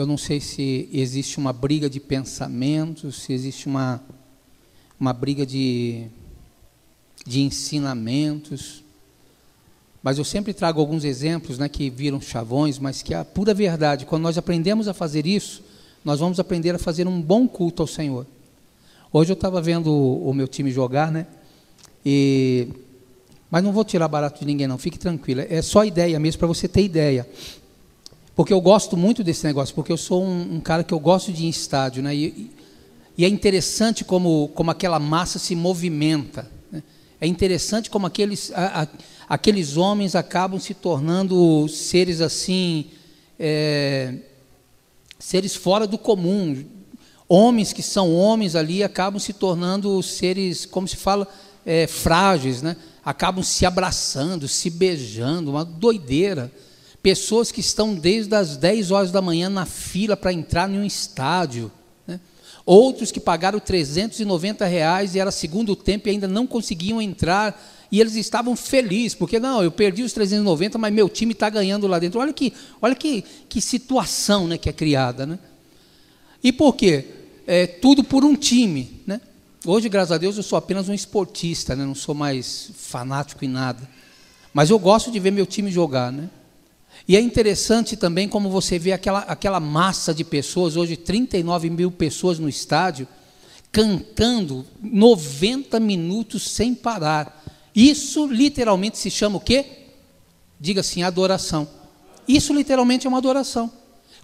eu não sei se existe uma briga de pensamentos, se existe uma briga de ensinamentos, mas eu sempre trago alguns exemplos, né, que viram chavões, mas que é a pura verdade. Quando nós aprendemos a fazer isso, nós vamos aprender a fazer um bom culto ao Senhor. Hoje eu estava vendo o meu time jogar, né, mas não vou tirar barato de ninguém não, fique tranquila, é só ideia mesmo, para você ter ideia, porque eu gosto muito desse negócio, porque eu sou um cara que eu gosto de ir em estádio, né, e é interessante como aquela massa se movimenta, né? É interessante como aqueles homens acabam se tornando seres assim, seres fora do comum. Homens que são homens ali acabam se tornando seres, como se fala, frágeis, né? Acabam se abraçando, se beijando, uma doideira. Pessoas que estão desde as 10 horas da manhã na fila para entrar em um estádio, né? Outros que pagaram R$390 e era segundo tempo e ainda não conseguiam entrar, e eles estavam felizes, porque não, eu perdi os 390, mas meu time está ganhando lá dentro. Olha que situação, né, que é criada, né? E por quê? Tudo por um time, né? Hoje, graças a Deus, eu sou apenas um esportista, né? Não sou mais fanático em nada, mas eu gosto de ver meu time jogar, né? E é interessante também como você vê aquela massa de pessoas, hoje 39 mil pessoas no estádio, cantando 90 minutos sem parar. Isso literalmente se chama o quê? Diga assim, adoração. Isso literalmente é uma adoração.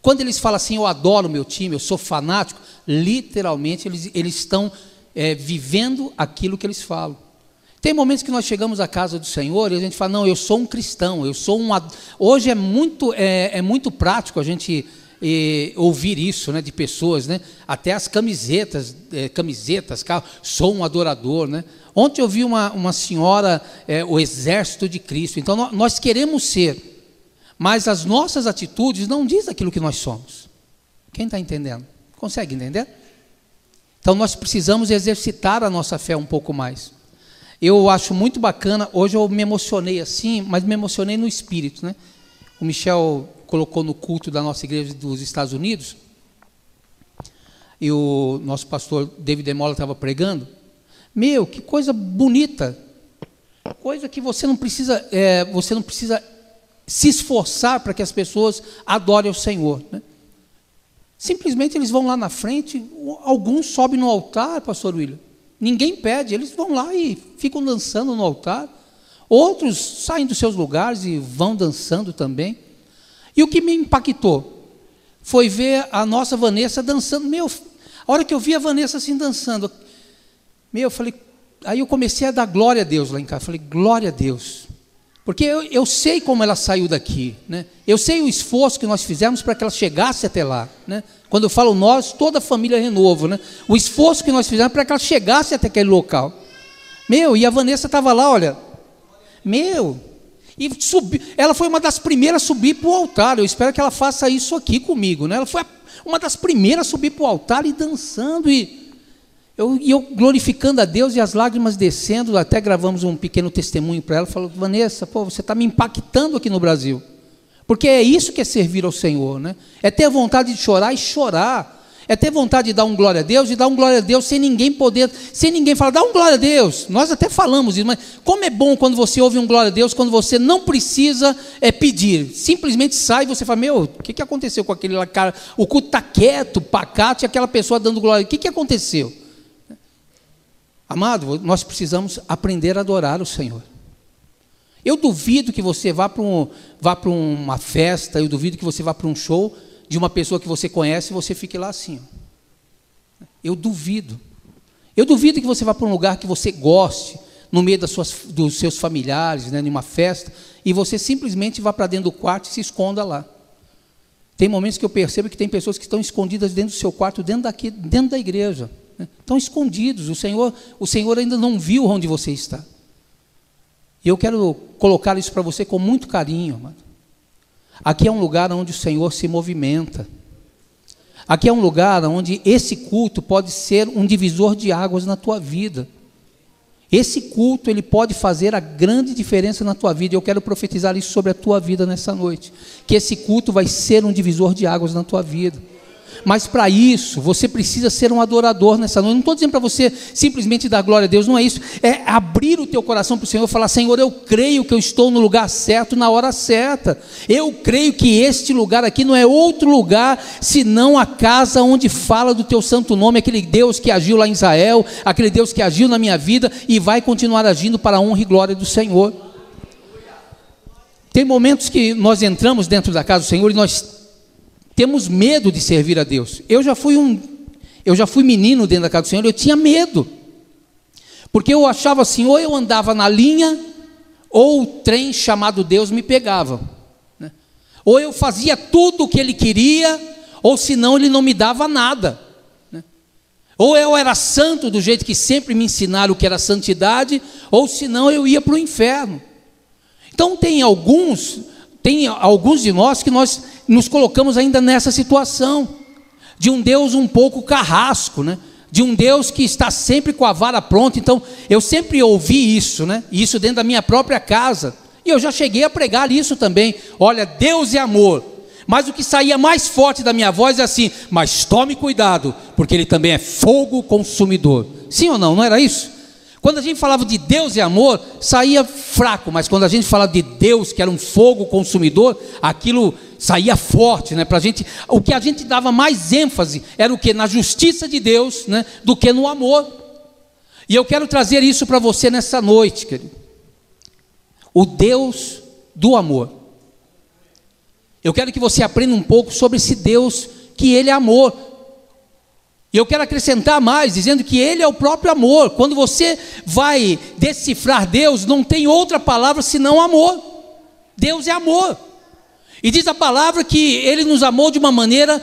Quando eles falam assim, eu adoro o meu time, eu sou fanático, literalmente eles estão vivendo aquilo que eles falam. Tem momentos que nós chegamos à casa do Senhor e a gente fala, não, eu sou um cristão, Hoje é muito prático a gente ouvir isso, né, de pessoas, né, até as camisetas, sou um adorador, né. Ontem eu vi uma senhora, o exército de Cristo. Então nós queremos ser, mas as nossas atitudes não dizem aquilo que nós somos. Quem está entendendo? Consegue entender? Então nós precisamos exercitar a nossa fé um pouco mais. Eu acho muito bacana, hoje eu me emocionei assim, mas me emocionei no espírito, né? O Michel colocou no culto da nossa igreja dos Estados Unidos, e o nosso pastor David Demola estava pregando. Meu, que coisa bonita, coisa que você não precisa se esforçar para que as pessoas adorem ao Senhor, né? Simplesmente eles vão lá na frente, alguns sobem no altar, pastor William, ninguém pede, eles vão lá e ficam dançando no altar, outros saem dos seus lugares e vão dançando também. E o que me impactou foi ver a nossa Vanessa dançando. Meu, a hora que eu vi a Vanessa assim dançando, eu falei, aí eu comecei a dar glória a Deus lá em casa, falei, glória a Deus, porque eu sei como ela saiu daqui, né? Eu sei o esforço que nós fizemos para que ela chegasse até lá, né? Quando eu falo nós, toda a família Renovo, né? O esforço que nós fizemos para que ela chegasse até aquele local. Meu, e a Vanessa estava lá, olha, e ela foi uma das primeiras a subir para o altar. Eu espero que ela faça isso aqui comigo, né? Ela foi uma das primeiras a subir para o altar e dançando, e eu glorificando a Deus e as lágrimas descendo. Até gravamos um pequeno testemunho para ela, falou, Vanessa, você está me impactando aqui no Brasil, porque é isso que é servir ao Senhor, né? É ter vontade de chorar e chorar, é ter vontade de dar um glória a Deus e dar um glória a Deus sem ninguém falar, dá um glória a Deus. Nós até falamos isso, mas como é bom quando você ouve um glória a Deus, quando você não precisa pedir, simplesmente sai e você fala, meu, o que aconteceu com aquele cara? O culto está quieto, pacato, e aquela pessoa dando glória, o que aconteceu? Amado, nós precisamos aprender a adorar o Senhor. Eu duvido que você vá para uma festa, eu duvido que você vá para um show de uma pessoa que você conhece e você fique lá assim. Eu duvido. Eu duvido que você vá para um lugar que você goste, no meio dos seus familiares, né, numa festa, e você simplesmente vá para dentro do quarto e se esconda lá. Tem momentos que eu percebo que tem pessoas que estão escondidas dentro do seu quarto, dentro da igreja, né? Estão escondidos. O Senhor ainda não viu onde você está. E eu quero colocar isso para você com muito carinho, amado. Aqui é um lugar onde o Senhor se movimenta. Aqui é um lugar onde esse culto pode ser um divisor de águas na tua vida. Esse culto, ele pode fazer a grande diferença na tua vida. Eu quero profetizar isso sobre a tua vida nessa noite, que esse culto vai ser um divisor de águas na tua vida. Mas para isso, você precisa ser um adorador nessa noite. Não estou dizendo para você simplesmente dar glória a Deus, não é isso. É abrir o teu coração para o Senhor e falar: Senhor, eu creio que eu estou no lugar certo, na hora certa. Eu creio que este lugar aqui não é outro lugar, senão a casa onde fala do teu santo nome, aquele Deus que agiu lá em Israel, aquele Deus que agiu na minha vida e vai continuar agindo para a honra e glória do Senhor. Tem momentos que nós entramos dentro da casa do Senhor e nós temos medo de servir a Deus. Eu já fui menino dentro da casa do Senhor, eu tinha medo, porque eu achava assim, ou eu andava na linha, ou o trem chamado Deus me pegava, né? Ou eu fazia tudo o que Ele queria, ou senão Ele não me dava nada, né? Ou eu era santo do jeito que sempre me ensinaram o que era santidade, ou senão eu ia para o inferno. Então tem alguns de nós que nós nos colocamos ainda nessa situação, de um Deus um pouco carrasco, né? De um Deus que está sempre com a vara pronta. Então, eu sempre ouvi isso, né? Isso dentro da minha própria casa, e eu já cheguei a pregar isso também. Olha, Deus é amor, mas o que saía mais forte da minha voz é assim: mas tome cuidado, porque Ele também é fogo consumidor. Sim ou não? Não era isso? Quando a gente falava de Deus e amor, saía fraco, mas quando a gente falava de Deus, que era um fogo consumidor, aquilo saía forte, né? Pra gente, o que a gente dava mais ênfase era o que? Na justiça de Deus, né? Do que no amor. E eu quero trazer isso para você nessa noite, querido. O Deus do amor. Eu quero que você aprenda um pouco sobre esse Deus, que Ele é amor. E eu quero acrescentar mais, dizendo que Ele é o próprio amor. Quando você vai decifrar Deus, não tem outra palavra senão amor. Deus é amor. E diz a palavra que Ele nos amou de uma maneira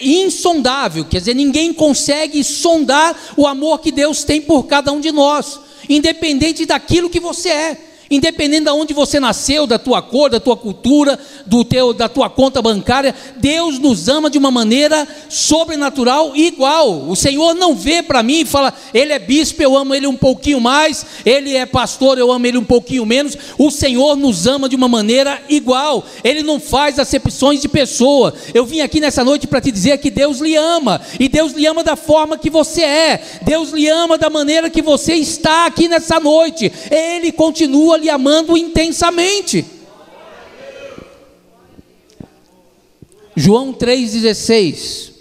insondável. Quer dizer, ninguém consegue sondar o amor que Deus tem por cada um de nós, independente daquilo que você é. Independente de onde você nasceu, da tua cor, da tua cultura, da tua conta bancária, Deus nos ama de uma maneira sobrenatural e igual. O Senhor não vê para mim e fala: Ele é bispo, eu amo Ele um pouquinho mais, Ele é pastor, eu amo Ele um pouquinho menos. O Senhor nos ama de uma maneira igual. Ele não faz acepções de pessoa. Eu vim aqui nessa noite para te dizer que Deus lhe ama, e Deus lhe ama da forma que você é. Deus lhe ama da maneira que você está aqui nessa noite. Ele continua lhe amando intensamente. João 3,16.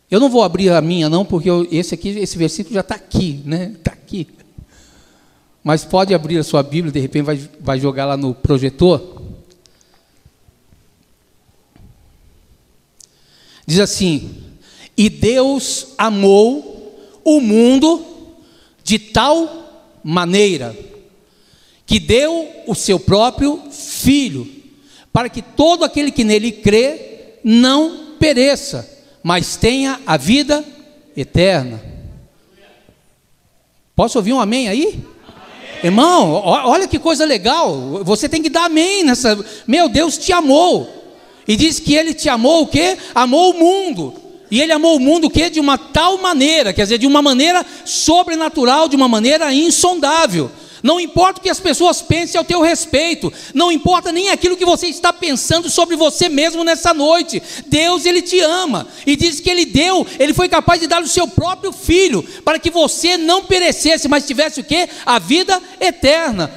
Eu não vou abrir a minha não, porque esse versículo já está aqui, né? Está aqui. Mas pode abrir a sua Bíblia, de repente vai jogar lá no projetor. Diz assim: e Deus amou o mundo de tal maneira que deu o seu próprio Filho, para que todo aquele que nele crê não pereça, mas tenha a vida eterna. Posso ouvir um amém aí? Amém. Irmão, olha que coisa legal, você tem que dar amém nessa. Meu Deus te amou, e diz que Ele te amou o quê? Amou o mundo. E Ele amou o mundo o quê? De uma tal maneira, quer dizer, de uma maneira sobrenatural, de uma maneira insondável. Não importa o que as pessoas pensem ao teu respeito, não importa nem aquilo que você está pensando sobre você mesmo nessa noite. Deus, Ele te ama, e diz que Ele foi capaz de dar o seu próprio Filho, para que você não perecesse, mas tivesse o quê? A vida eterna.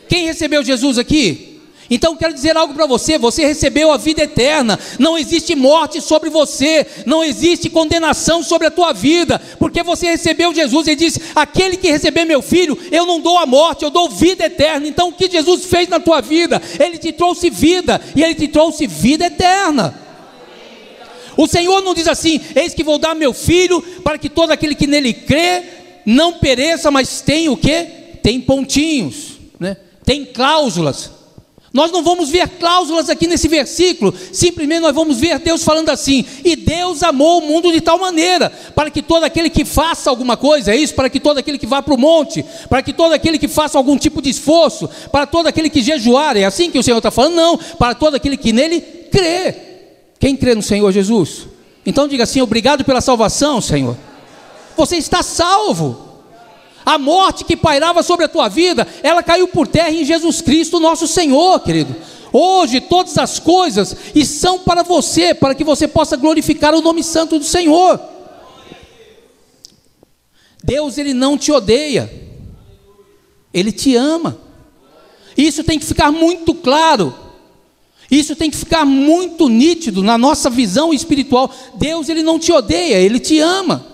Quem recebeu Jesus aqui? Então quero dizer algo para você: você recebeu a vida eterna. Não existe morte sobre você, não existe condenação sobre a tua vida, porque você recebeu Jesus. Ele disse: aquele que receber meu Filho, eu não dou a morte, eu dou vida eterna. Então o que Jesus fez na tua vida? Ele te trouxe vida, e Ele te trouxe vida eterna. O Senhor não diz assim: eis que vou dar meu Filho para que todo aquele que nele crê não pereça, mas tem o quê? Tem pontinhos, né? Tem cláusulas. Nós não vamos ver cláusulas aqui nesse versículo, simplesmente nós vamos ver Deus falando assim: e Deus amou o mundo de tal maneira, para que todo aquele que faça alguma coisa, é isso? Para que todo aquele que vá para o monte, para que todo aquele que faça algum tipo de esforço, para todo aquele que jejuar, é assim que o Senhor está falando? Não, para todo aquele que nele crê. Quem crê no Senhor Jesus? Então diga assim: obrigado pela salvação, Senhor. Você está salvo. A morte que pairava sobre a tua vida, ela caiu por terra em Jesus Cristo, nosso Senhor, querido. Hoje todas as coisas são para você, para que você possa glorificar o nome santo do Senhor. Deus, Ele não te odeia, Ele te ama. Isso tem que ficar muito claro, isso tem que ficar muito nítido na nossa visão espiritual. Deus, Ele não te odeia, Ele te ama.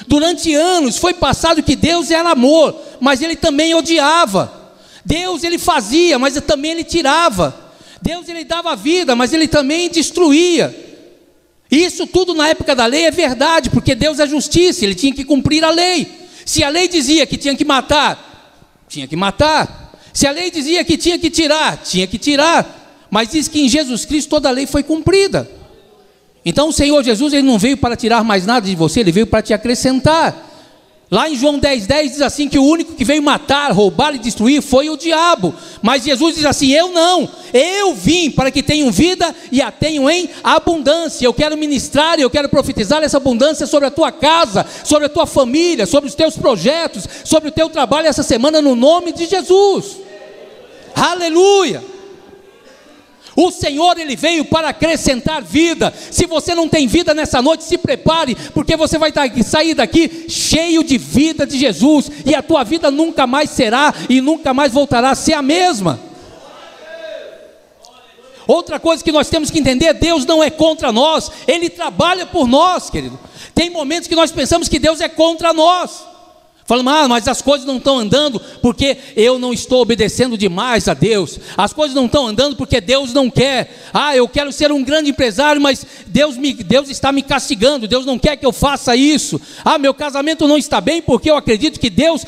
Durante anos foi passado que Deus era amor, mas Ele também odiava. Deus, Ele fazia, mas também Ele tirava. Deus, Ele dava vida, mas Ele também destruía. Isso tudo na época da lei é verdade, porque Deus é justiça, Ele tinha que cumprir a lei. Se a lei dizia que tinha que matar, tinha que matar. Se a lei dizia que tinha que tirar, tinha que tirar. Mas diz que em Jesus Cristo toda a lei foi cumprida. Então o Senhor Jesus, Ele não veio para tirar mais nada de você, Ele veio para te acrescentar. Lá em João 10,10 diz assim, que o único que veio matar, roubar e destruir foi o diabo. Mas Jesus diz assim, eu não, eu vim para que tenham vida e a tenham em abundância. Eu quero ministrar, eu quero profetizar essa abundância sobre a tua casa, sobre a tua família, sobre os teus projetos, sobre o teu trabalho essa semana, no nome de Jesus. Aleluia! O Senhor, Ele veio para acrescentar vida. Se você não tem vida nessa noite, se prepare, porque você vai sair daqui cheio de vida de Jesus, e a tua vida nunca mais será e nunca mais voltará a ser a mesma. Outra coisa que nós temos que entender, Deus não é contra nós, Ele trabalha por nós, querido. Tem momentos que nós pensamos que Deus é contra nós. Falamos, mas as coisas não estão andando porque eu não estou obedecendo demais a Deus. As coisas não estão andando porque Deus não quer. Eu quero ser um grande empresário, mas Deus está me castigando. Deus não quer que eu faça isso. Meu casamento não está bem porque eu acredito que Deus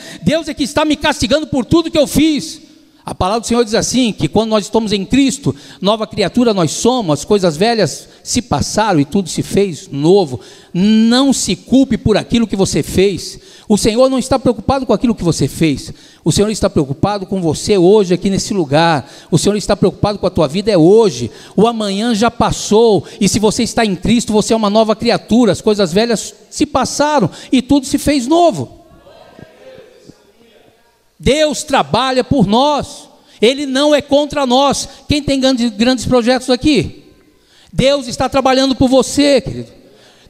é que está me castigando por tudo que eu fiz. A palavra do Senhor diz assim, que quando nós estamos em Cristo, nova criatura nós somos, as coisas velhas se passaram e tudo se fez novo. Não se culpe por aquilo que você fez. O Senhor não está preocupado com aquilo que você fez. O Senhor está preocupado com você hoje aqui nesse lugar. O Senhor está preocupado com a tua vida hoje. O amanhã já passou, e se você está em Cristo, você é uma nova criatura. As coisas velhas se passaram e tudo se fez novo. Deus trabalha por nós, Ele não é contra nós. Quem tem grandes projetos aqui? Deus está trabalhando por você, querido.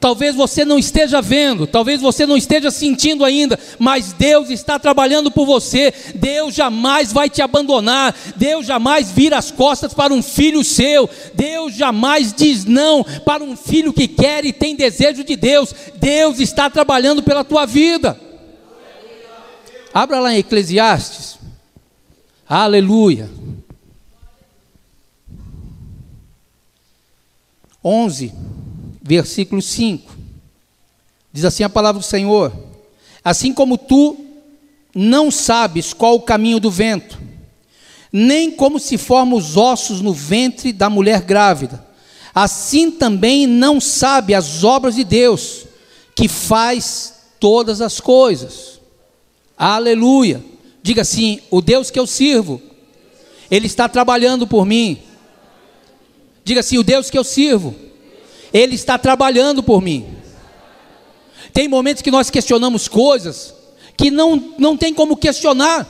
Talvez você não esteja vendo, talvez você não esteja sentindo ainda, mas Deus está trabalhando por você. Deus jamais vai te abandonar. Deus jamais vira as costas para um filho seu. Deus jamais diz não para um filho que quer e tem desejo de Deus. Deus está trabalhando pela tua vida. Abra lá em Eclesiastes. Aleluia. 11, versículo 5. Diz assim a palavra do Senhor: assim como tu não sabes qual o caminho do vento, nem como se formam os ossos no ventre da mulher grávida, assim também não sabe as obras de Deus, que faz todas as coisas. Aleluia. Diga assim: o Deus que eu sirvo, Ele está trabalhando por mim. Diga assim: o Deus que eu sirvo, Ele está trabalhando por mim. Tem momentos que nós questionamos coisas que não tem como questionar.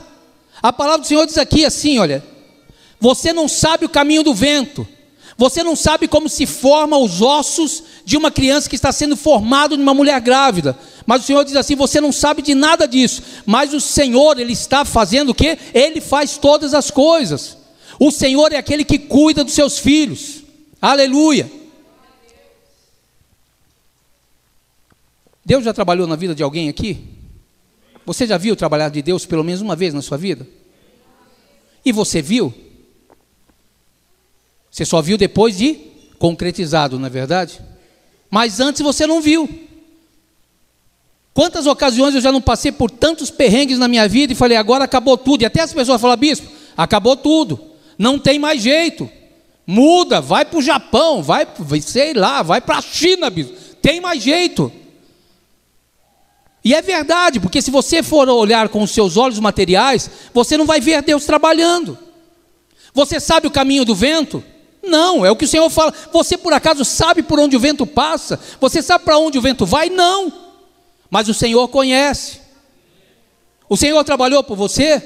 A palavra do Senhor diz aqui assim, olha: você não sabe o caminho do vento, você não sabe como se formam os ossos de uma criança que está sendo formado numa mulher grávida. Mas o Senhor diz assim: você não sabe de nada disso, mas o Senhor, Ele está fazendo o quê? Ele faz todas as coisas. O Senhor é aquele que cuida dos seus filhos. Aleluia. Deus já trabalhou na vida de alguém aqui? Você já viu trabalhar de Deus pelo menos uma vez na sua vida? E você viu? Você só viu depois de concretizado, não é verdade? Mas antes você não viu. Quantas ocasiões eu já não passei por tantos perrengues na minha vida e falei: agora acabou tudo. E até as pessoas falam: bispo, acabou tudo, não tem mais jeito, muda, vai para o Japão, vai para a China, bispo, tem mais jeito. E é verdade, porque se você for olhar com os seus olhos materiais, você não vai ver Deus trabalhando. Você sabe o caminho do vento? Não, é o que o Senhor fala. Você por acaso sabe por onde o vento passa? Você sabe para onde o vento vai? Não. Mas o Senhor conhece. O Senhor trabalhou por você?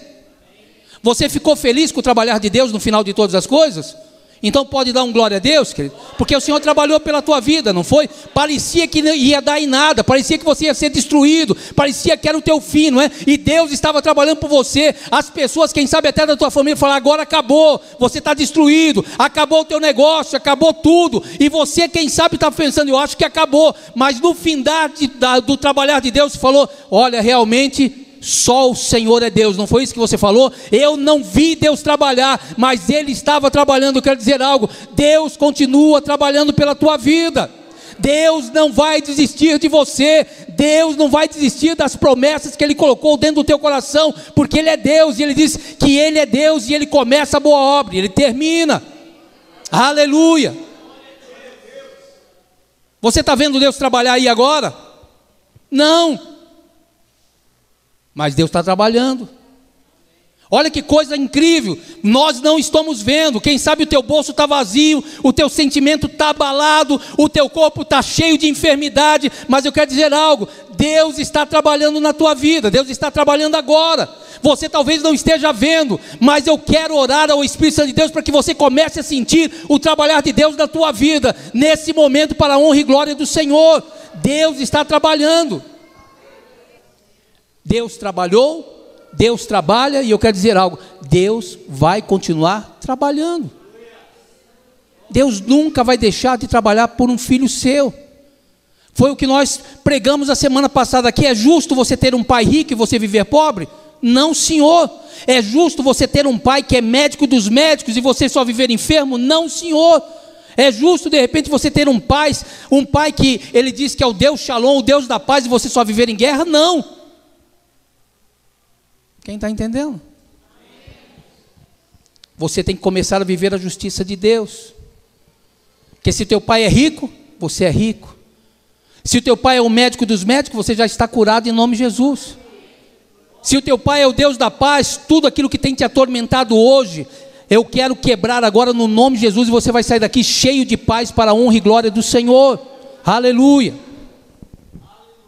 Você ficou feliz com o trabalhar de Deus no final de todas as coisas? Então pode dar um glória a Deus, querido, porque o Senhor trabalhou pela tua vida, não foi? Parecia que não ia dar em nada, parecia que você ia ser destruído, parecia que era o teu fim, não é? E Deus estava trabalhando por você. As pessoas, quem sabe até da tua família, falaram: agora acabou, você está destruído, acabou o teu negócio, acabou tudo. E você, quem sabe, está pensando: eu acho que acabou. Mas no fim do trabalhar de Deus, falou: olha, realmente só o Senhor é Deus. Não foi isso que você falou? Eu não vi Deus trabalhar, mas Ele estava trabalhando. Eu quero dizer algo: Deus continua trabalhando pela tua vida. Deus não vai desistir de você. Deus não vai desistir das promessas que Ele colocou dentro do teu coração, porque Ele é Deus, e Ele diz que Ele é Deus, e Ele começa a boa obra, e Ele termina. Aleluia. Você está vendo Deus trabalhar aí agora? Não. Mas Deus está trabalhando. Olha que coisa incrível. Nós não estamos vendo. Quem sabe o teu bolso está vazio, o teu sentimento está abalado, o teu corpo está cheio de enfermidade. Mas eu quero dizer algo: Deus está trabalhando na tua vida. Deus está trabalhando agora. Você talvez não esteja vendo, mas eu quero orar ao Espírito Santo de Deus para que você comece a sentir o trabalhar de Deus na tua vida, nesse momento, para a honra e glória do Senhor. Deus está trabalhando. Deus trabalhou, Deus trabalha, e eu quero dizer algo: Deus vai continuar trabalhando. Deus nunca vai deixar de trabalhar por um filho seu. Foi o que nós pregamos a semana passada aqui. É justo você ter um pai rico e você viver pobre? Não, senhor. É justo você ter um pai que é médico dos médicos e você só viver enfermo? Não, senhor. É justo de repente você ter um pai que ele diz que é o Deus Shalom, o Deus da paz, e você só viver em guerra? Não. Quem está entendendo? Você tem que começar a viver a justiça de Deus. Porque se teu pai é rico, você é rico. Se o teu pai é o médico dos médicos, você já está curado em nome de Jesus. Se o teu pai é o Deus da paz, tudo aquilo que tem te atormentado hoje, eu quero quebrar agora no nome de Jesus, e você vai sair daqui cheio de paz para a honra e glória do Senhor. Aleluia.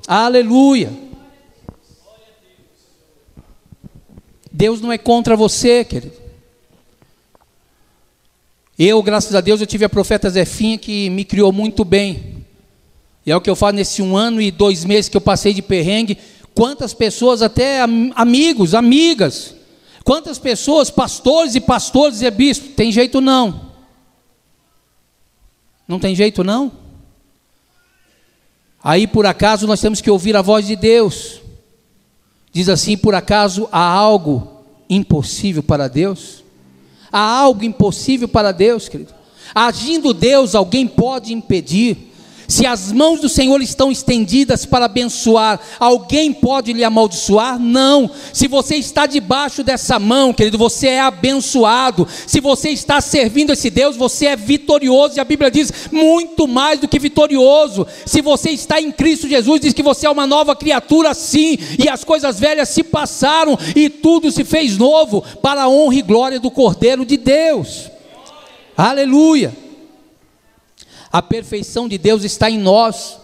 Aleluia. Deus não é contra você, querido. Graças a Deus, eu tive a profeta Zefinha, que me criou muito bem. E é o que eu falo nesse 1 ano e 2 meses que eu passei de perrengue. Quantas pessoas, até amigos, amigas, quantas pessoas, pastores e pastores e bispos, tem jeito não? Não tem jeito não? Aí por acaso nós temos que ouvir a voz de Deus. Diz assim: por acaso há algo impossível para Deus? Há algo impossível para Deus, querido? Agindo Deus, alguém pode impedir? Se as mãos do Senhor estão estendidas para abençoar, alguém pode lhe amaldiçoar? Não. Se você está debaixo dessa mão, querido, você é abençoado. Se você está servindo esse Deus, você é vitorioso, e a Bíblia diz: muito mais do que vitorioso. Se você está em Cristo Jesus, diz que você é uma nova criatura, sim, e as coisas velhas se passaram, e tudo se fez novo, para a honra e glória do Cordeiro de Deus. Aleluia. A perfeição de Deus está em nós,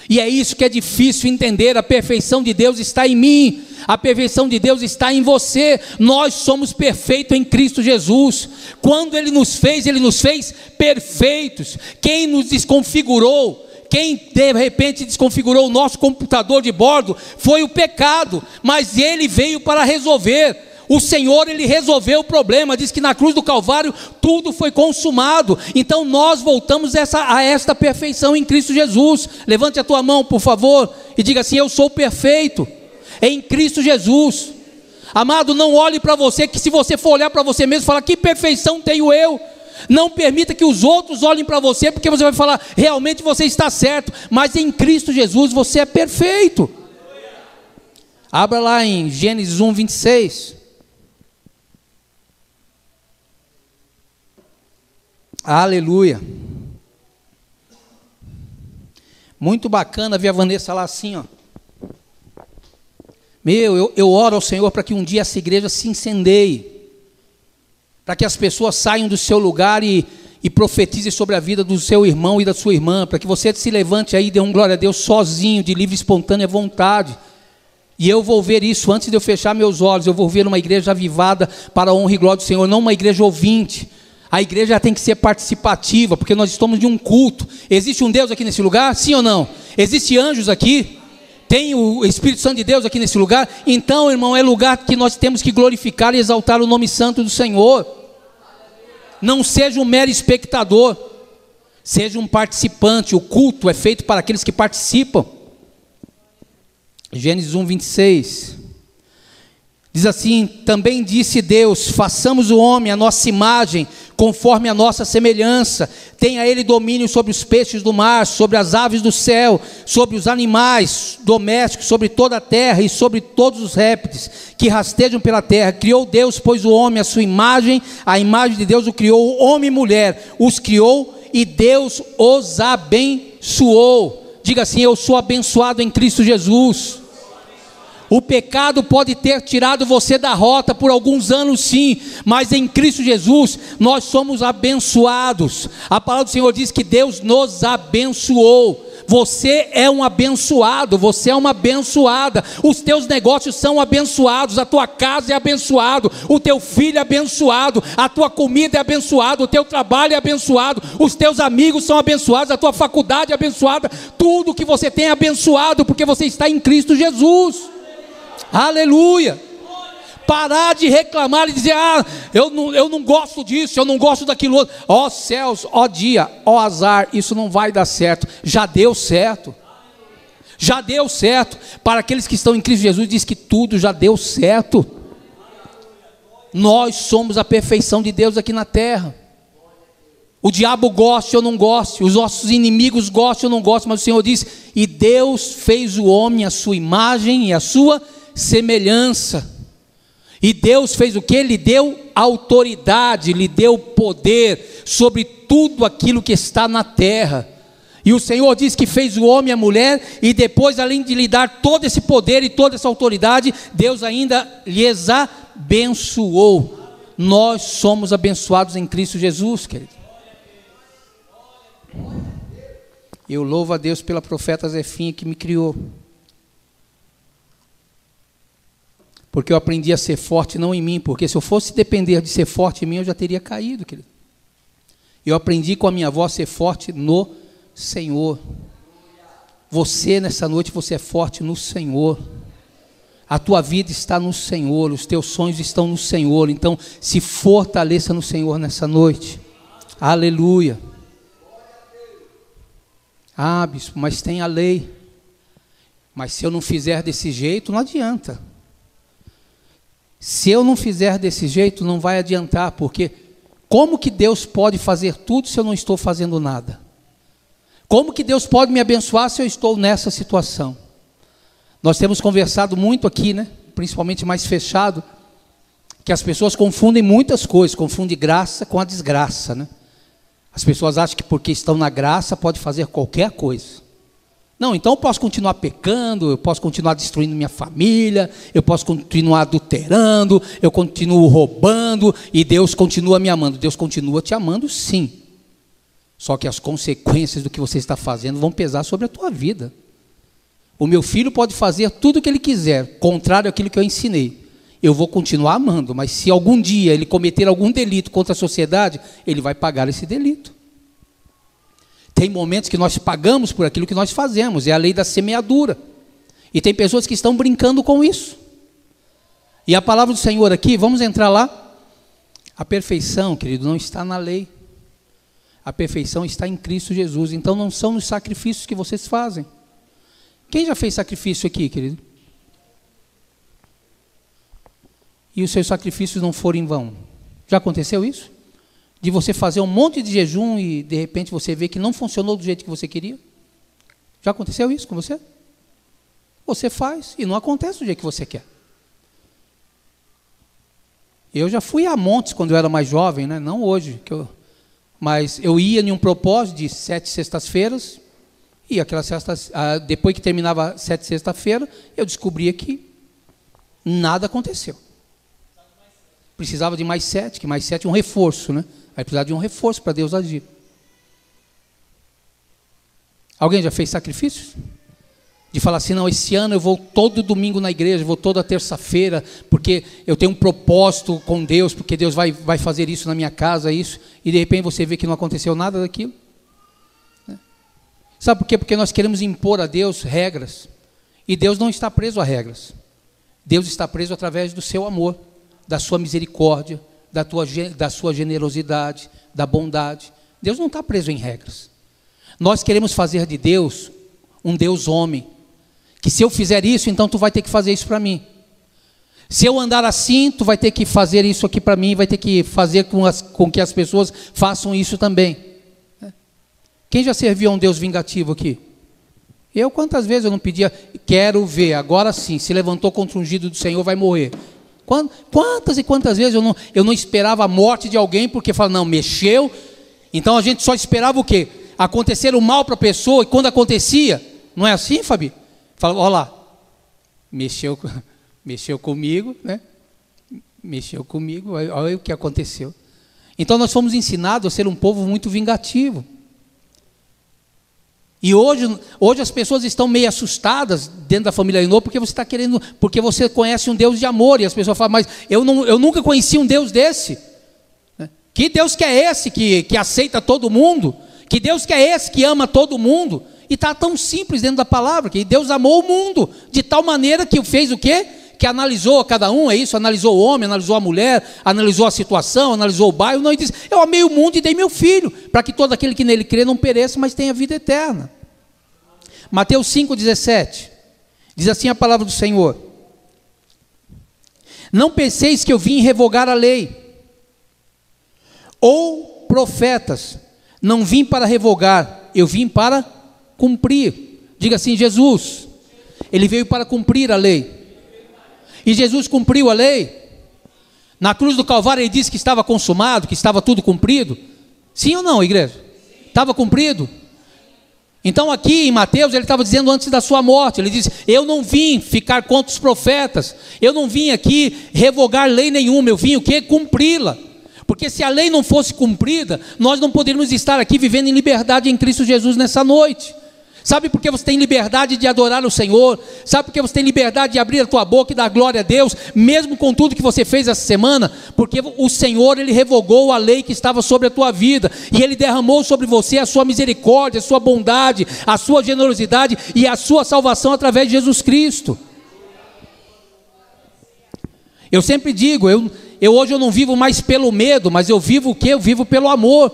e é isso que é difícil entender. A perfeição de Deus está em mim, a perfeição de Deus está em você. Nós somos perfeitos em Cristo Jesus. Quando Ele nos fez perfeitos. Quem nos desconfigurou, quem de repente desconfigurou o nosso computador de bordo, foi o pecado, mas Ele veio para resolver. O Senhor, Ele resolveu o problema. Diz que na cruz do Calvário tudo foi consumado. Então nós voltamos a esta perfeição em Cristo Jesus. Levante a tua mão, por favor, e diga assim: eu sou perfeito em Cristo Jesus. Amado, não olhe para você, que se você for olhar para você mesmo, falar: que perfeição tenho eu? Não permita que os outros olhem para você, porque você vai falar: realmente você está certo, mas em Cristo Jesus você é perfeito. Abra lá em Gênesis 1, 26. Aleluia. Muito bacana ver a Vanessa lá assim, ó. Eu oro ao Senhor para que um dia essa igreja se incendeie, para que as pessoas saiam do seu lugar e profetizem sobre a vida do seu irmão e da sua irmã, para que você se levante aí e dê um glória a Deus sozinho, de livre e espontânea vontade. E eu vou ver isso antes de eu fechar meus olhos. Eu vou ver uma igreja avivada para a honra e glória do Senhor, não uma igreja ouvinte. A igreja tem que ser participativa, porque nós estamos de um culto. Existe um Deus aqui nesse lugar? Sim ou não? Existem anjos aqui? Tem o Espírito Santo de Deus aqui nesse lugar? Então, irmão, é lugar que nós temos que glorificar e exaltar o nome santo do Senhor. Não seja um mero espectador, seja um participante. O culto é feito para aqueles que participam. Gênesis 1, 26, diz assim: também disse Deus, façamos o homem à nossa imagem, conforme a nossa semelhança, tenha ele domínio sobre os peixes do mar, sobre as aves do céu, sobre os animais domésticos, sobre toda a terra e sobre todos os répteis que rastejam pela terra. Criou Deus, pois, o homem à sua imagem, a imagem de Deus o criou, homem e mulher os criou, e Deus os abençoou. Diga assim: eu sou abençoado em Cristo Jesus. O pecado pode ter tirado você da rota por alguns anos, sim, mas em Cristo Jesus nós somos abençoados. A palavra do Senhor diz que Deus nos abençoou. Você é um abençoado, você é uma abençoada. Os teus negócios são abençoados, a tua casa é abençoado, o teu filho é abençoado, a tua comida é abençoada, o teu trabalho é abençoado, os teus amigos são abençoados, a tua faculdade é abençoada. Tudo que você tem é abençoado, porque você está em Cristo Jesus. Aleluia. Parar de reclamar e dizer: eu não gosto disso, eu não gosto daquilo outro. Ó céus, ó dia, ó azar, isso não vai dar certo. Já deu certo. Já deu certo. Para aqueles que estão em Cristo Jesus, diz que tudo já deu certo. Nós somos a perfeição de Deus aqui na terra. O diabo goste ou não goste, os nossos inimigos gostem ou não gostem, mas o Senhor diz: e Deus fez o homem à sua imagem e à sua semelhança. E Deus fez o que? Lhe deu autoridade, lhe deu poder sobre tudo aquilo que está na terra. E o Senhor diz que fez o homem e a mulher, e depois, além de lhe dar todo esse poder e toda essa autoridade, Deus ainda lhes abençoou. Nós somos abençoados em Cristo Jesus, querido. Eu louvo a Deus pela profeta Zefinha que me criou. Porque eu aprendi a ser forte não em mim, porque se eu fosse depender de ser forte em mim, eu já teria caído, querido. Eu aprendi com a minha avó a ser forte no Senhor. Você, nessa noite, você é forte no Senhor. A tua vida está no Senhor, os teus sonhos estão no Senhor. Então, se fortaleça no Senhor nessa noite. Aleluia. Ah, bispo, mas tem a lei. Mas se eu não fizer desse jeito, não adianta. Se eu não fizer desse jeito, não vai adiantar, porque como que Deus pode fazer tudo se eu não estou fazendo nada? Como que Deus pode me abençoar se eu estou nessa situação? Nós temos conversado muito aqui, né? Principalmente mais fechado, que as pessoas confundem muitas coisas, confundem graça com a desgraça, né? As pessoas acham que porque estão na graça pode fazer qualquer coisa. Não, então eu posso continuar pecando, eu posso continuar destruindo minha família, eu posso continuar adulterando, eu continuo roubando e Deus continua me amando. Deus continua te amando, sim. Só que as consequências do que você está fazendo vão pesar sobre a tua vida. O meu filho pode fazer tudo o que ele quiser, contrário àquilo que eu ensinei. Eu vou continuar amando, mas se algum dia ele cometer algum delito contra a sociedade, ele vai pagar esse delito. Tem momentos que nós pagamos por aquilo que nós fazemos, é a lei da semeadura. E tem pessoas que estão brincando com isso. E a palavra do Senhor aqui, vamos entrar lá. A perfeição, querido, não está na lei. A perfeição está em Cristo Jesus. Então não são nos sacrifícios que vocês fazem. Quem já fez sacrifício aqui, querido? E os seus sacrifícios não foram em vão? Já aconteceu isso? De você fazer um monte de jejum e de repente você vê que não funcionou do jeito que você queria? Já aconteceu isso com você? Você faz e não acontece do jeito que você quer. Eu já fui a montes quando eu era mais jovem, né? Não hoje, mas eu ia em um propósito de 7 sextas-feiras, e aquelas sextas, depois que terminava 7 sexta-feira, eu descobria que nada aconteceu. Precisava de mais 7, que mais 7 é um reforço, né? Aí precisava de um reforço para Deus agir. Alguém já fez sacrifícios? de falar assim, não, esse ano eu vou todo domingo na igreja, vou toda terça-feira, porque eu tenho um propósito com Deus, porque Deus vai fazer isso na minha casa, isso, e de repente você vê que não aconteceu nada daquilo. Sabe por quê? Porque nós queremos impor a Deus regras, e Deus não está preso a regras. Deus está preso através do seu amor, da sua misericórdia, da sua generosidade, da bondade. Deus não está preso em regras. Nós queremos fazer de Deus um Deus homem, que se eu fizer isso, então tu vai ter que fazer isso para mim. Se eu andar assim, tu vai ter que fazer isso aqui para mim, vai ter que fazer com que as pessoas façam isso também. Quem já serviu a um Deus vingativo aqui? Eu, quantas vezes eu não pedia, quero ver, agora sim, se levantou contra o ungido do Senhor, vai morrer. Quantas e quantas vezes eu não esperava a morte de alguém, porque falava, não, mexeu, então a gente só esperava o quê? Acontecer o mal para a pessoa, e quando acontecia, não é assim, Fabi? Fala, olha lá, mexeu comigo, né? Mexeu comigo, olha o que aconteceu. Então nós fomos ensinados a ser um povo muito vingativo. E hoje as pessoas estão meio assustadas dentro da família Renault, porque você conhece um Deus de amor, e as pessoas falam, mas eu nunca conheci um Deus desse. Que Deus que é esse que aceita todo mundo? Que Deus que é esse que ama todo mundo? E está tão simples dentro da palavra, que Deus amou o mundo, de tal maneira que fez o quê? Que analisou a cada um, é isso, analisou o homem, analisou a mulher, analisou a situação, analisou o bairro, não, e disse, eu amei o mundo e dei meu filho, para que todo aquele que nele crê não pereça, mas tenha vida eterna. Mateus 5,17, diz assim a palavra do Senhor, não penseis que eu vim revogar a lei, ou profetas, não vim para revogar, eu vim para cumprir. Diga assim, Jesus, ele veio para cumprir a lei, e Jesus cumpriu a lei. Na cruz do Calvário ele disse que estava consumado, que estava tudo cumprido. Sim ou não, igreja? Estava cumprido. Então aqui em Mateus ele estava dizendo antes da sua morte, ele disse, eu não vim ficar contra os profetas, eu não vim aqui revogar lei nenhuma, eu vim o quê? Cumpri-la. Porque se a lei não fosse cumprida, nós não poderíamos estar aqui vivendo em liberdade em Cristo Jesus nessa noite. Sabe por que você tem liberdade de adorar o Senhor? Sabe por que você tem liberdade de abrir a tua boca e dar glória a Deus, mesmo com tudo que você fez essa semana? Porque o Senhor, Ele revogou a lei que estava sobre a tua vida, e Ele derramou sobre você a sua misericórdia, a sua bondade, a sua generosidade e a sua salvação através de Jesus Cristo. Eu sempre digo, hoje eu não vivo mais pelo medo, mas eu vivo o quê? Eu vivo pelo amor.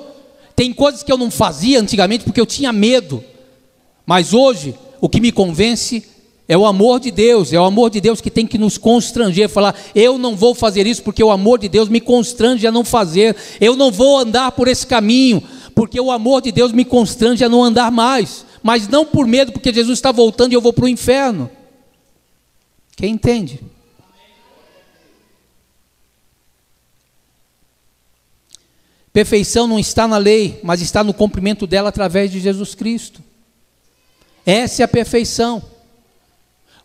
Tem coisas que eu não fazia antigamente porque eu tinha medo. Mas hoje, o que me convence é o amor de Deus, é o amor de Deus que tem que nos constranger, falar, eu não vou fazer isso porque o amor de Deus me constrange a não fazer, eu não vou andar por esse caminho, porque o amor de Deus me constrange a não andar mais, mas não por medo, porque Jesus está voltando e eu vou para o inferno. Quem entende? Perfeição não está na lei, mas está no cumprimento dela através de Jesus Cristo. Essa é a perfeição.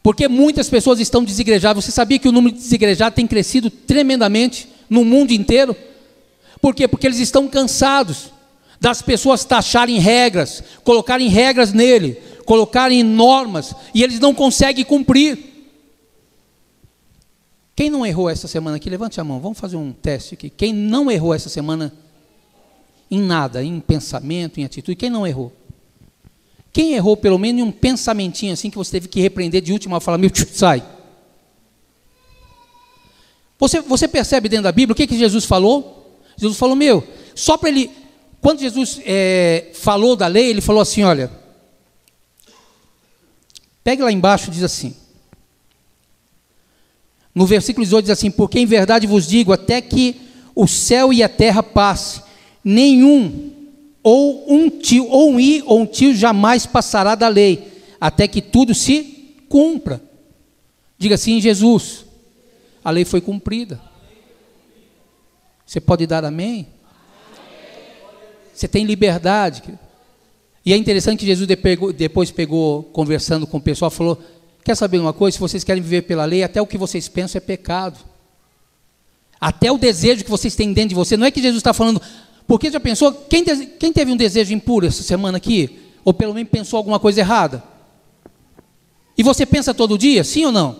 Porque muitas pessoas estão desigrejadas. Você sabia que o número de desigrejados tem crescido tremendamente no mundo inteiro? Por quê? Porque eles estão cansados das pessoas taxarem regras, colocarem regras nele, colocarem normas, e eles não conseguem cumprir. Quem não errou essa semana aqui? Levante a mão, vamos fazer um teste aqui. Quem não errou essa semana em nada, em pensamento, em atitude, quem não errou? Quem errou pelo menos em um pensamentinho assim que você teve que repreender de última, falar, meu, sai. Você percebe dentro da Bíblia o que Jesus falou? Jesus falou, só para ele, quando Jesus falou da lei, ele falou assim, olha, pegue lá embaixo, diz assim, no versículo 18 diz assim, porque em verdade vos digo, até que o céu e a terra passe, nenhum ou um tio jamais passará da lei, até que tudo se cumpra. Diga assim, Jesus, a lei foi cumprida. Você pode dar amém? Você tem liberdade. E é interessante que Jesus depois pegou, conversando com o pessoal, falou, quer saber uma coisa? Se vocês querem viver pela lei, até o que vocês pensam é pecado. Até o desejo que vocês têm dentro de você, não é que Jesus está falando... Porque já pensou, quem teve um desejo impuro essa semana aqui? Ou pelo menos pensou alguma coisa errada? E você pensa todo dia, sim ou não?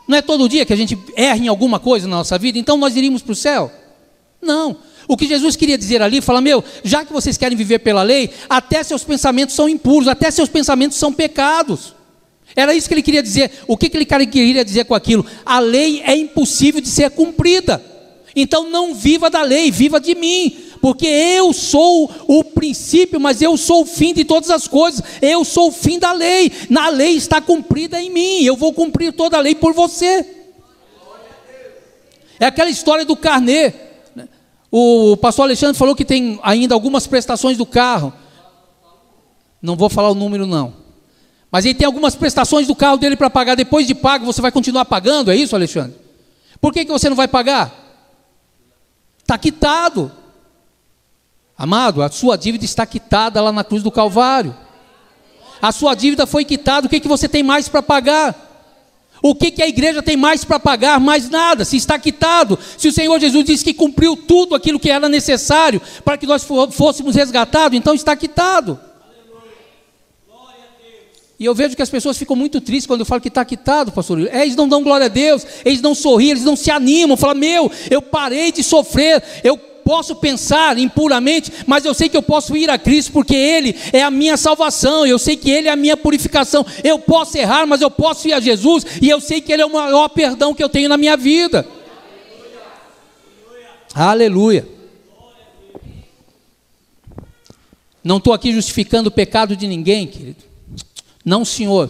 Não é todo dia que a gente erra em alguma coisa na nossa vida, então nós iríamos para o céu? Não. O que Jesus queria dizer ali, fala, já que vocês querem viver pela lei, até seus pensamentos são impuros, até seus pensamentos são pecados. Era isso que ele queria dizer. O que ele queria dizer com aquilo? A lei é impossível de ser cumprida. Então não viva da lei, viva de mim. Porque eu sou o princípio, mas eu sou o fim de todas as coisas. Eu sou o fim da lei. Na lei está cumprida em mim. Eu vou cumprir toda a lei por você. É aquela história do carnê. O pastor Alexandre falou que tem ainda algumas prestações do carro. Não vou falar o número não. Mas ele tem algumas prestações do carro dele para pagar. Depois de pago, você vai continuar pagando, é isso, Alexandre? Por que você não vai pagar? Está quitado. Amado, a sua dívida está quitada lá na cruz do Calvário. A sua dívida foi quitada, o que você tem mais para pagar? O que a igreja tem mais para pagar? Mais nada, se está quitado. Se o Senhor Jesus disse que cumpriu tudo aquilo que era necessário para que nós fôssemos resgatados, então está quitado. E eu vejo que as pessoas ficam muito tristes quando eu falo que está quitado, pastor. Eles não dão glória a Deus, eles não sorriem, eles não se animam. Falam, eu parei de sofrer, eu posso pensar impuramente, mas eu sei que eu posso ir a Cristo, porque Ele é a minha salvação, eu sei que Ele é a minha purificação. Eu posso errar, mas eu posso ir a Jesus, e eu sei que Ele é o maior perdão que eu tenho na minha vida. Aleluia. Não estou aqui justificando o pecado de ninguém, querido. Não, senhor.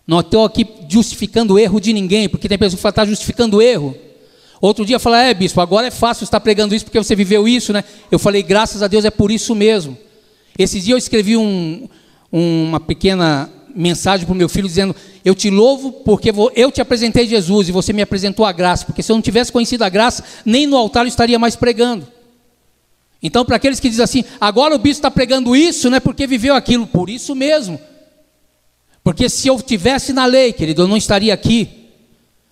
Não estou aqui justificando o erro de ninguém, porque tem pessoas que falam, está justificando o erro. Outro dia fala, bispo, agora é fácil estar pregando isso, porque você viveu isso, né? Eu falei, graças a Deus é por isso mesmo. Esses dias eu escrevi uma pequena mensagem para o meu filho, dizendo, eu te louvo porque eu te apresentei Jesus, e você me apresentou a graça, porque se eu não tivesse conhecido a graça, nem no altar eu estaria mais pregando. Então, para aqueles que dizem assim, agora o bispo está pregando isso, né, porque viveu aquilo, por isso mesmo. Porque se eu estivesse na lei, querido, eu não estaria aqui.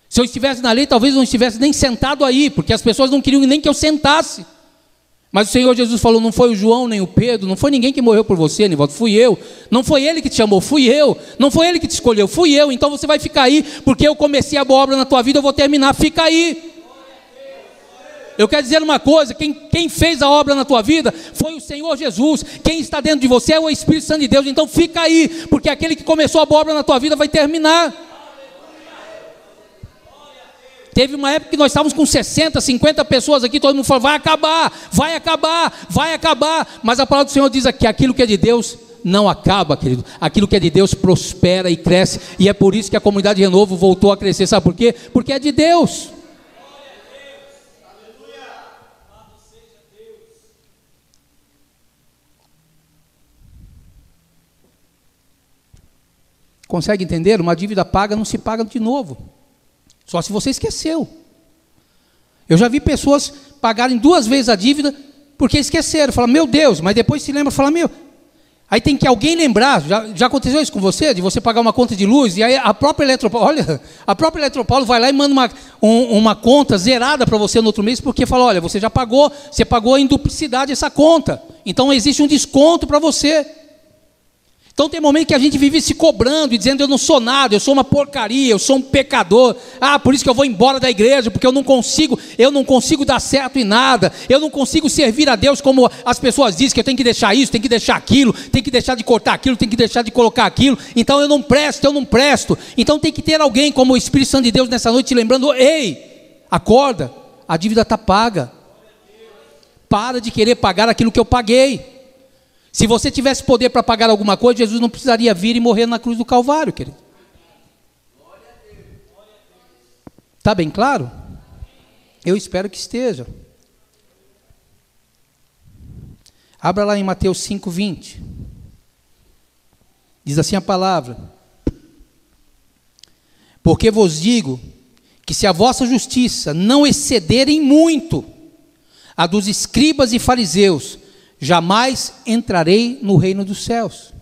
Se eu estivesse na lei, talvez eu não estivesse nem sentado aí, porque as pessoas não queriam nem que eu sentasse. Mas o Senhor Jesus falou, não foi o João nem o Pedro, não foi ninguém que morreu por você, Nivaldo, fui eu. Não foi ele que te chamou, fui eu. Não foi ele que te escolheu, fui eu. Então você vai ficar aí, porque eu comecei a boa obra na tua vida, eu vou terminar, fica aí. Eu quero dizer uma coisa, quem fez a obra na tua vida foi o Senhor Jesus. Quem está dentro de você é o Espírito Santo de Deus. Então fica aí, porque aquele que começou a boa obra na tua vida vai terminar. Teve uma época que nós estávamos com 60, 50 pessoas aqui, todo mundo falou, vai acabar, vai acabar, vai acabar. Mas a palavra do Senhor diz aqui, aquilo que é de Deus não acaba, querido. Aquilo que é de Deus prospera e cresce. E é por isso que a comunidade de Renovo voltou a crescer. Sabe por quê? Porque é de Deus. Consegue entender? Uma dívida paga não se paga de novo. Só se você esqueceu. Eu já vi pessoas pagarem 2 vezes a dívida porque esqueceram. Fala, meu Deus, mas depois se lembra, fala, Aí tem que alguém lembrar. Já aconteceu isso com você? De você pagar uma conta de luz e aí a própria Eletropaulo vai lá e manda uma conta zerada para você no outro mês, porque fala, olha, você pagou em duplicidade essa conta. Então existe um desconto para você. Então tem momento que a gente vive se cobrando e dizendo, eu não sou nada, eu sou uma porcaria, eu sou um pecador, por isso que eu vou embora da igreja, porque eu não consigo dar certo em nada, eu não consigo servir a Deus como as pessoas dizem, que eu tenho que deixar isso, tenho que deixar aquilo, tenho que deixar de cortar aquilo, tenho que deixar de colocar aquilo, então eu não presto, então tem que ter alguém como o Espírito Santo de Deus nessa noite te lembrando, ei, acorda, a dívida está paga, para de querer pagar aquilo que eu paguei. Se você tivesse poder para pagar alguma coisa, Jesus não precisaria vir e morrer na cruz do Calvário, querido. Está bem claro? Eu espero que esteja. Abra lá em Mateus 5:20. Diz assim a palavra: porque vos digo que se a vossa justiça não excederem muito a dos escribas e fariseus, jamais entrarei no reino dos céus.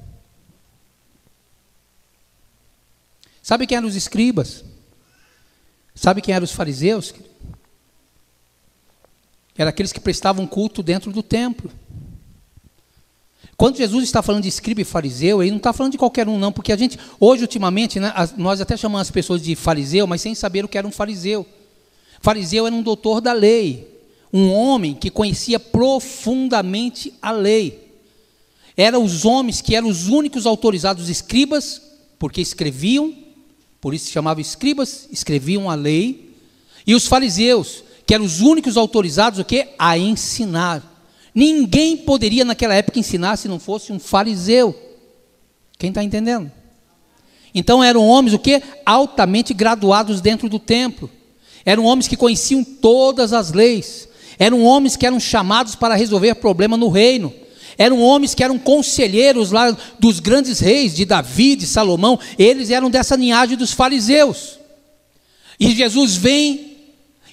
Sabe quem eram os escribas? Sabe quem eram os fariseus? Eram aqueles que prestavam culto dentro do templo. Quando Jesus está falando de escriba e fariseu, ele não está falando de qualquer um não, porque a gente, hoje, ultimamente, né, nós até chamamos as pessoas de fariseu, mas sem saber o que era um fariseu. Fariseu era um doutor da lei, um homem que conhecia profundamente a lei. Eram os homens que eram os únicos autorizados, os escribas, porque escreviam, por isso se chamavam escribas, escreviam a lei, e os fariseus, que eram os únicos autorizados o quê? A ensinar. Ninguém poderia naquela época ensinar se não fosse um fariseu. Quem está entendendo? Então eram homens o quê? Altamente graduados dentro do templo. Eram homens que conheciam todas as leis. Eram homens que eram chamados para resolver problema no reino. Eram homens que eram conselheiros lá dos grandes reis, de Davi, de Salomão. Eles eram dessa linhagem dos fariseus. E Jesus vem,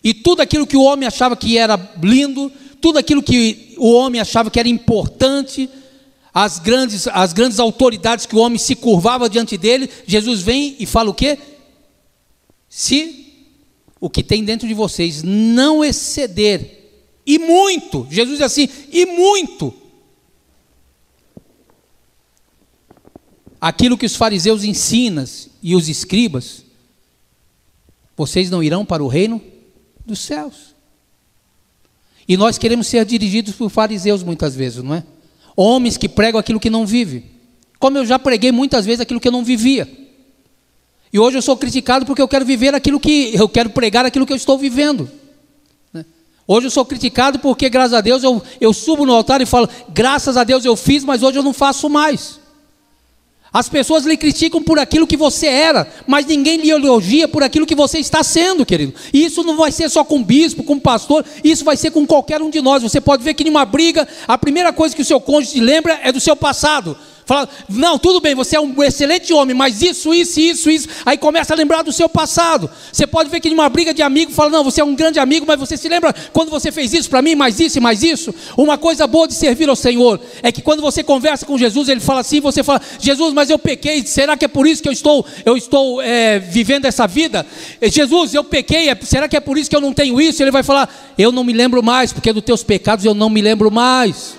e tudo aquilo que o homem achava que era lindo, tudo aquilo que o homem achava que era importante, as grandes autoridades que o homem se curvava diante dele, Jesus vem e fala o quê? Se o que tem dentro de vocês não exceder, e muito, Jesus diz assim, e muito, aquilo que os fariseus ensinam e os escribas, vocês não irão para o reino dos céus. E nós queremos ser dirigidos por fariseus muitas vezes, não é? Homens que pregam aquilo que não vive. Como eu já preguei muitas vezes aquilo que eu não vivia. E hoje eu sou criticado porque eu quero viver aquilo que eu quero pregar, aquilo que eu estou vivendo. Hoje eu sou criticado porque, graças a Deus, eu subo no altar e falo, graças a Deus eu fiz, mas hoje eu não faço mais. As pessoas lhe criticam por aquilo que você era, mas ninguém lhe elogia por aquilo que você está sendo, querido. E isso não vai ser só com bispo, com pastor, isso vai ser com qualquer um de nós. Você pode ver que numa briga, a primeira coisa que o seu cônjuge lembra é do seu passado. Fala, não, tudo bem, você é um excelente homem, mas isso, aí começa a lembrar do seu passado. Você pode ver que numa briga de amigo, fala, não, você é um grande amigo, mas você se lembra quando você fez isso para mim, mais isso e mais isso? Uma coisa boa de servir ao Senhor, é que quando você conversa com Jesus, Ele fala assim, você fala, Jesus, mas eu pequei, será que é por isso que eu estou vivendo essa vida? Jesus, eu pequei, será que é por isso que eu não tenho isso? Ele vai falar, eu não me lembro mais, porque dos teus pecados eu não me lembro mais.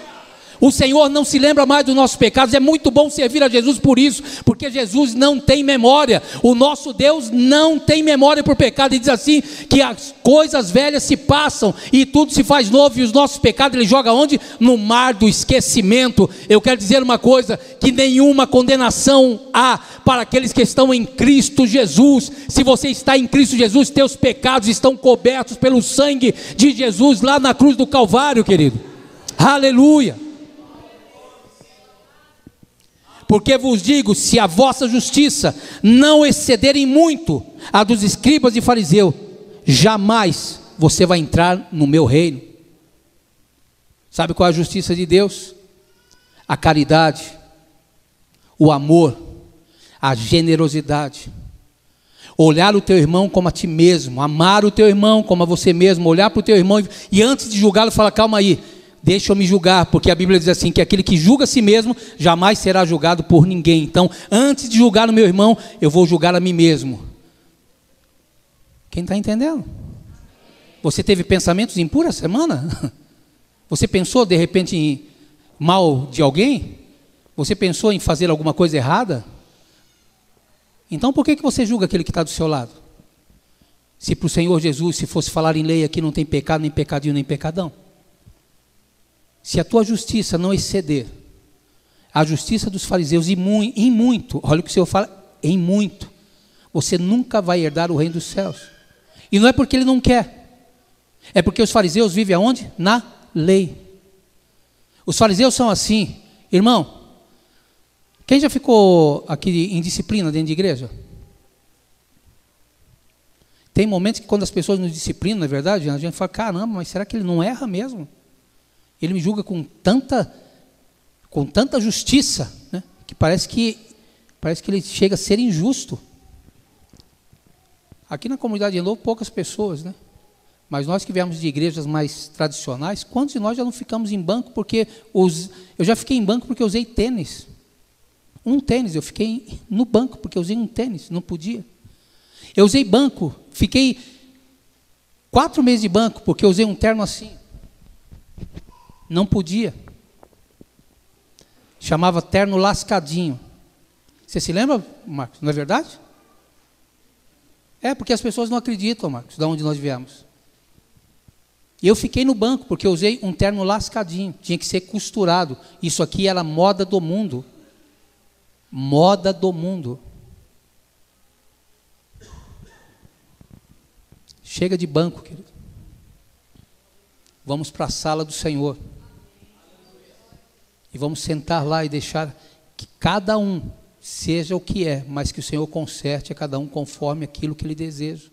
O Senhor não se lembra mais dos nossos pecados. É muito bom servir a Jesus por isso, porque Jesus não tem memória. O nosso Deus não tem memória por pecado. Ele diz assim, que as coisas velhas se passam e tudo se faz novo, e os nossos pecados Ele joga onde? No mar do esquecimento. Eu quero dizer uma coisa, que nenhuma condenação há para aqueles que estão em Cristo Jesus. Se você está em Cristo Jesus, teus pecados estão cobertos pelo sangue de Jesus lá na cruz do Calvário, querido. Aleluia. Porque vos digo, se a vossa justiça não excederem muito a dos escribas e fariseus, jamais você vai entrar no meu reino. Sabe qual é a justiça de Deus? A caridade, o amor, a generosidade. Olhar o teu irmão como a ti mesmo, amar o teu irmão como a você mesmo, olhar para o teu irmão e antes de julgá-lo, falar, calma aí, deixa eu me julgar, porque a Bíblia diz assim, que aquele que julga a si mesmo, jamais será julgado por ninguém. Então, antes de julgar o meu irmão, eu vou julgar a mim mesmo. Quem está entendendo? Você teve pensamentos impuros essa semana? Você pensou de repente em mal de alguém? Você pensou em fazer alguma coisa errada? Então por que você julga aquele que está do seu lado? Se para o Senhor Jesus, se fosse falar em lei aqui, não tem pecado, nem pecadinho, nem pecadão. Se a tua justiça não exceder a justiça dos fariseus em muito, olha o que o Senhor fala, em muito, você nunca vai herdar o reino dos céus. E não é porque Ele não quer, é porque os fariseus vivem aonde? Na lei. Os fariseus são assim, irmão. Quem já ficou aqui em disciplina dentro de igreja? Tem momentos que quando as pessoas nos disciplinam, não é verdade? A gente fala, caramba, mas será que ele não erra mesmo? Ele me julga com tanta justiça, né? Que parece que ele chega a ser injusto. Aqui na comunidade de novo, poucas pessoas, né? Mas nós que viemos de igrejas mais tradicionais, quantos de nós já não ficamos em banco porque eu já fiquei em banco porque eu usei tênis. Um tênis, eu fiquei no banco porque eu usei um tênis, não podia. Eu usei banco, fiquei 4 meses de banco porque eu usei um terno assim. Não podia. Chamava terno lascadinho. Você se lembra, Marcos? Não é verdade? É, porque as pessoas não acreditam, Marcos, de onde nós viemos. E eu fiquei no banco, porque eu usei um terno lascadinho. Tinha que ser costurado. Isso aqui era moda do mundo. Moda do mundo. Chega de banco, querido. Vamos para a sala do Senhor. E vamos sentar lá e deixar que cada um seja o que é, mas que o Senhor conserte a cada um conforme aquilo que Ele deseja.